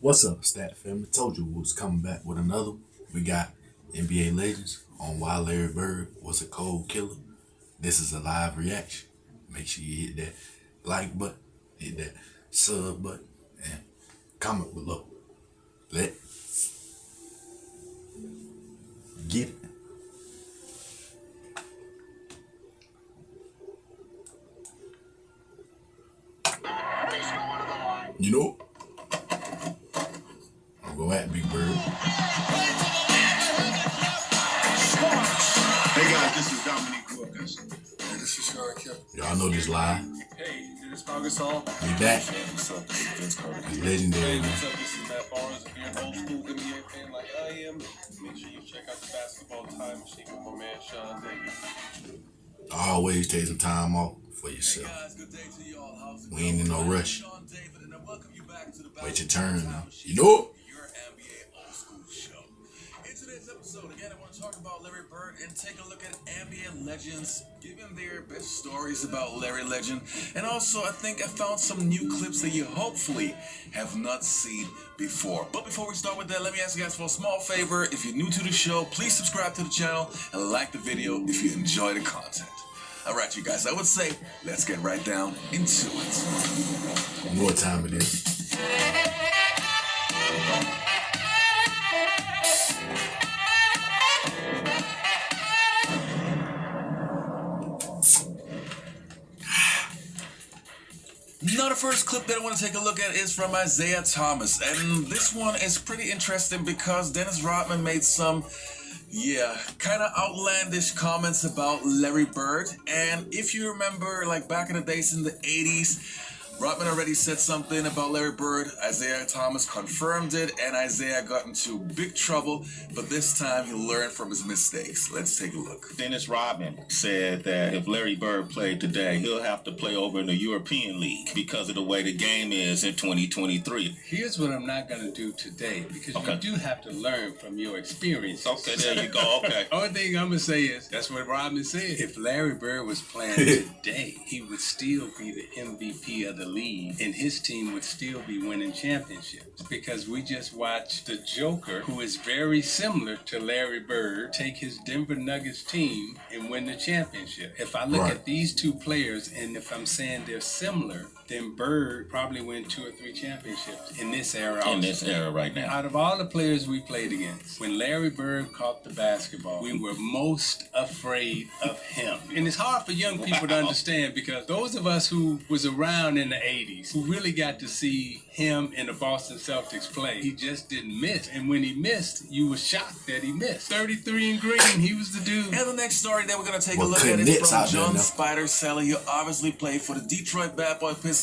What's up, Stat Family? Told you we was coming back with another. We got NBA Legends on Why Larry Bird was a cold killer. This is a live reaction. Make sure you hit that like button, hit that sub button, and comment below. Let's get it. You know, I'm gonna go at Big Bird. Hey guys, this is Dominique Wilkins. And this is Sean Kemp. Y'all know this live. Hey, this is Pau Gasol. We back. What's up? This is Vince Carter. It's legendary, Hey, man. what's up? This is Matt Barnes. If you're an old school NBA fan like I am, make sure you check out the Basketball Time Machine with my man Sean Davis. Always take some time off for yourself. We ain't in no rush. Wait your turn now. You know it. Your NBA Old School Show. In today's episode, again, I want to talk about Larry Bird and take a look at NBA legends, giving their best stories about Larry Legend. And also, I think I found some new clips that you hopefully have not seen before. But before we start with that, let me ask you guys for a small favor. If you're new to the show, please subscribe to the channel and like the video if you enjoy the content. All right, you guys, I would say let's get right down into it. You know what time it is. Now, the first clip that I want to take a look at is from Isaiah Thomas. And this one is pretty interesting because Dennis Rodman made some, kind of outlandish comments about Larry Bird. And if you remember, like back in the days in the 80s, Rodman already said something about Larry Bird. Isaiah Thomas confirmed it, and Isaiah got into big trouble. But this time, he learned from his mistakes. Let's take a look. Dennis Rodman said that if Larry Bird played today, he'll have to play over in the European League because of the way the game is in 2023. Here's what I'm not going to do today, because you do have to learn from your experience. Okay, there you go. Okay. Only thing I'm going to say is, that's what Rodman said. If Larry Bird was playing today, he would still be the MVP of the league, and his team would still be winning championships. Because we just watched the Joker, who is very similar to Larry Bird, take his Denver Nuggets team and win the championship. If I look at these two players, and if I'm saying they're similar, then Bird probably win 2 or 3 championships in this era. In this era right now. Out of all the players we played against, when Larry Bird caught the basketball, we were most afraid of him. And it's hard for young people to understand, because those of us who was around in the 80s, who really got to see him and the Boston Celtics play, he just didn't miss. And when he missed, you were shocked that he missed. 33 and green, he was the dude. And the next story that we're going to take a look at is from John Spider Sally, who obviously played for the Detroit Bad Boy Pistons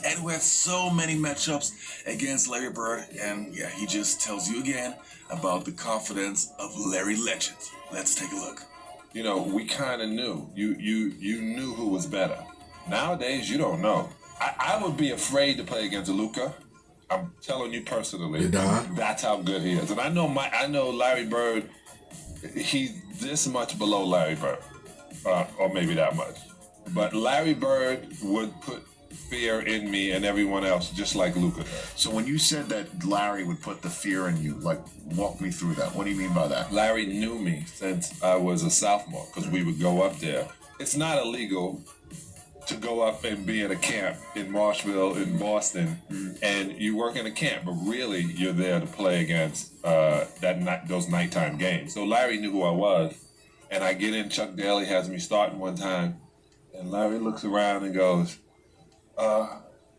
and who had so many matchups against Larry Bird. And yeah, he just tells you again about the confidence of Larry Legend. Let's take a look. You know, we kind of knew. You knew who was better. Nowadays, you don't know. I would be afraid to play against Luka. I'm telling you personally, that's how good he is. And I know Larry Bird. He's this much below Larry Bird, or maybe that much. But Larry Bird would put fear in me and everyone else, just like Luka does. So when you said that Larry would put the fear in you, like, walk me through that. What do you mean by that? Larry knew me since I was a sophomore, because we would go up there. It's not illegal to go up and be in a camp in Marshville, in Boston, and you work in a camp, but really you're there to play against those nighttime games. So Larry knew who I was, and I get in, Chuck Daly has me starting one time, and Larry looks around and goes,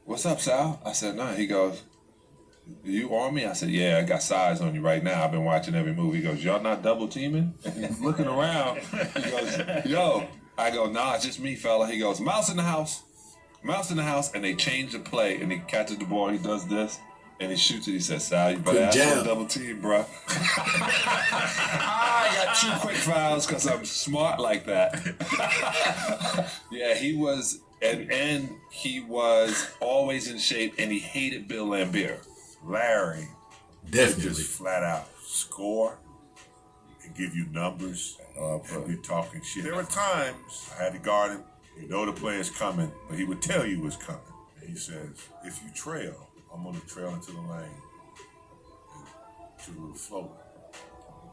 what's up, Sal? I said, nah. He goes, you on me? I said, yeah, I got size on you right now. I've been watching every move. He goes, y'all not double teaming? And he's looking around. He goes, yo. I go, nah, it's just me, fella. He goes, mouse in the house. Mouse in the house. And they change the play, and he catches the ball. He does this, and he shoots it. He says, Sal, you better ask for a double team, bro. I got 2 quick fouls because I'm smart like that. Yeah, he was, and he was always in shape, and he hated Bill Laimbeer. Larry Definitely. just flat out score and give you numbers and be talking shit. There were times I had to guard him. You know the player's coming, but he would tell you what's coming. And he says, if you trail, I'm going to trail into the lane. to the float.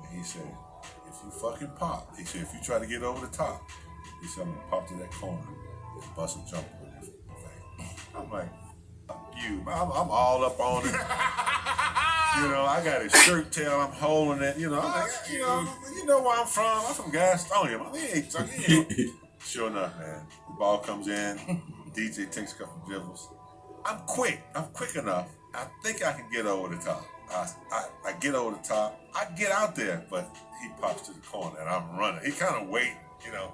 And he said, if you fucking pop, he said, if you try to get over the top, he said, I'm gonna pop to that corner and bust a jump with this thing. I'm like, fuck you. I'm all up on it. You know, I got his shirt tail, I'm holding it, you know. I'm like, you know where I'm from. I'm from Gastonia. I mean, sure enough, man. The ball comes in, DJ takes a couple dribbles. I'm quick enough. I think I can get over the top. I get over the top. I get out there, but he pops to the corner and I'm running. He kind of wait, you know.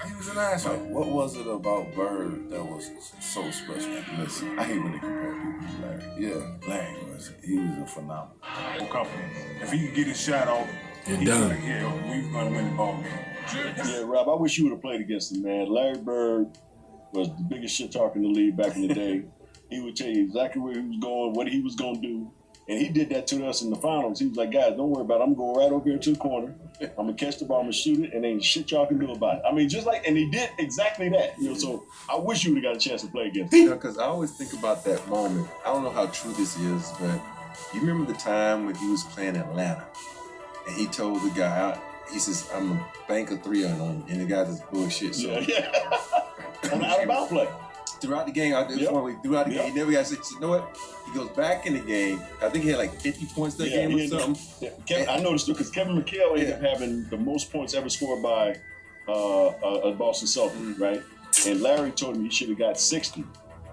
He was an asshole. What was it about Bird that was so special? Listen, I hate when they compare people to Larry. Yeah, Larry was a phenomenal. If he could get his shot off, It done. we was gonna win the ball game. Yeah, Rob, I wish you would have played against him, man. Larry Bird was the biggest shit talker in the league back in the day. He would tell you exactly where he was going, what he was going to do. And he did that to us in the finals. He was like, guys, don't worry about it. I'm going right over here to the corner. I'm going to catch the ball, I'm going to shoot it, and ain't shit y'all can do about it. I mean, just like, and he did exactly that. You know, so I wish you would have got a chance to play against him. You know, because I always think about that moment. I don't know how true this is, but you remember the time when he was playing Atlanta, and he told the guy, he says, I'm going to bank a 3 on him, and the guy just bullshit. So On the out-of-bounds play. throughout the game, he never got said, you know what? He goes back in the game. I think he had like 50 points that game or something. I noticed it because Kevin McHale ended up having the most points ever scored by a Boston Celtics, right? And Larry told me he should have got 60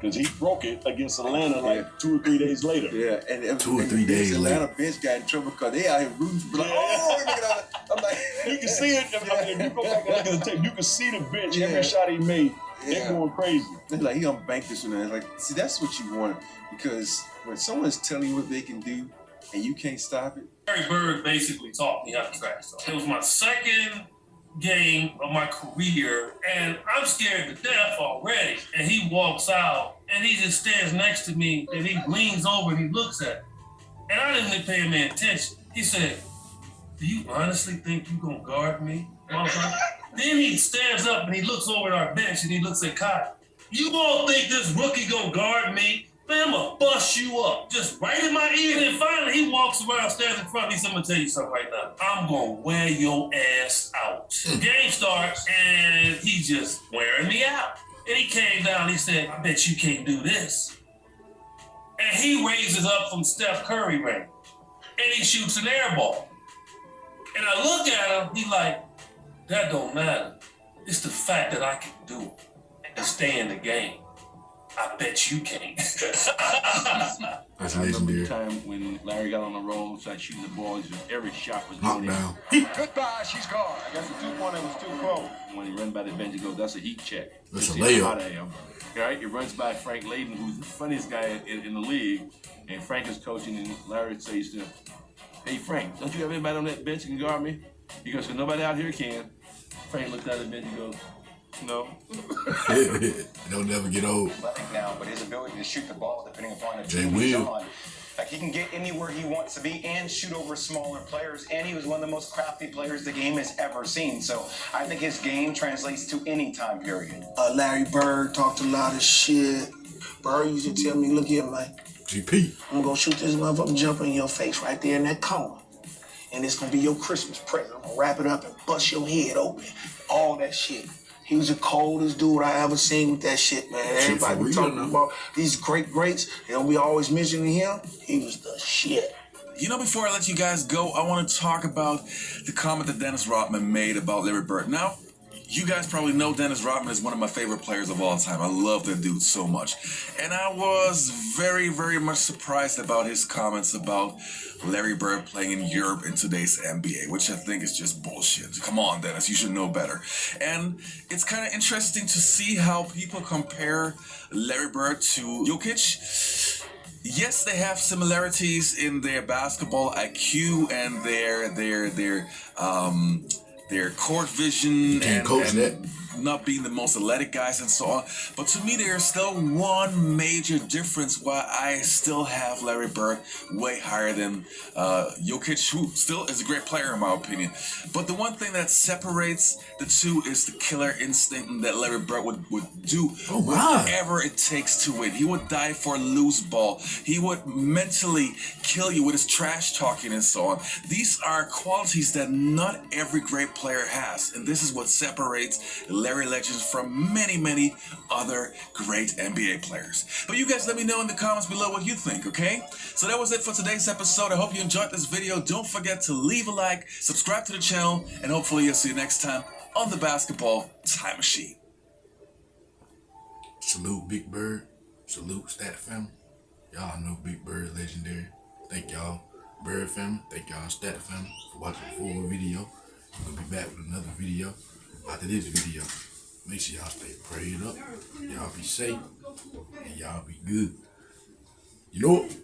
because he broke it against Atlanta like 2 or 3 days later. Yeah, and it was 2 or 3 days later. Atlanta bench got in trouble because they out here rooting for I'm like, you can see it. If you go back and look at the tape, you can see the bench. Every shot he made, they're going crazy. It's like he gonna bank this one. It's like, see, that's what you want, because when someone's telling you what they can do and you can't stop it. Larry Bird basically taught me how to trash talk. It was my second game of my career, and I'm scared to death already. And he walks out, and he just stands next to me, and he leans over and he looks at me. And I didn't even pay him any attention. He said, do you honestly think you gonna guard me, motherfucker? Then he stands up and he looks over at our bench and he looks at Kyle. You all think this rookie gonna guard me? Man, I'm gonna bust you up. Just right in my ear. And then finally he walks around, stands in front of me. He said, I'm gonna tell you something right now. I'm gonna wear your ass out. Game starts and he's just wearing me out. And he came down and he said, I bet you can't do this. And he raises up from Steph Curry range. And he shoots an air ball. And I look at him, he's like, that don't matter. It's the fact that I can do it and stay in the game. I bet you can't. That's I remember legendary. the time when Larry got on the roll, started shooting the balls, every shot was Knocked going in. down. Goodbye, she's gone. I guess the 2-pointer was too close. When he ran by the bench, he goes, that's a heat check. That's You a see layup. how hot I am. Right? He runs by Frank Layden, who's the funniest guy in the league, and Frank is coaching, and Larry says to him, hey, Frank, don't you have anybody on that bench that can guard me? He goes, well, nobody out here can. Frank looked at the bench and goes, no. They'll never get old. Now, but his ability to shoot the ball, depending upon the Jay team he's Will. on, like he can get anywhere he wants to be and shoot over smaller players. And he was one of the most crafty players the game has ever seen. So I think his game translates to any time period. Larry Bird talked a lot of shit. Bird used to tell me, look here, man. GP. I'm gonna shoot this motherfucking jumper in your face right there in that corner. And it's gonna be your Christmas present. I'm gonna wrap it up and bust your head open. All that shit. He was the coldest dude I ever seen with that shit, man. Everybody be talking about these greats, and we always mentioning him. He was the shit. You know, before I let you guys go, I want to talk about the comment that Dennis Rodman made about Larry Bird. Now, you guys probably know Dennis Rodman is one of my favorite players of all time. I love that dude so much. And I was very, very much surprised about his comments about Larry Bird playing in Europe in today's NBA, which I think is just bullshit. Come on, Dennis, you should know better. And it's kind of interesting to see how people compare Larry Bird to Jokic. Yes, they have similarities in their basketball IQ and their their court vision Can't coach that. not being the most athletic guys and so on. But to me, there's still one major difference why I still have Larry Bird way higher than Jokic, who still is a great player in my opinion. But the one thing that separates the two is the killer instinct that Larry Bird would do whatever it takes to win. He would die for a loose ball. He would mentally kill you with his trash talking and so on. These are qualities that not every great player has, and this is what separates Larry Legend from many, many other great NBA players. But you guys let me know in the comments below what you think, okay? So that was it for today's episode. I hope you enjoyed this video. Don't forget to leave a like, subscribe to the channel, and hopefully I'll see you next time on the Basketball Time Machine. Salute Big Bird. Salute Stat Family. Y'all know Big Bird legendary. Thank y'all Bird Family. Thank y'all Stat Family for watching the full video. We'll be back with another video after this video. Make sure y'all stay prayed up. Y'all be safe. And y'all be good. You know it.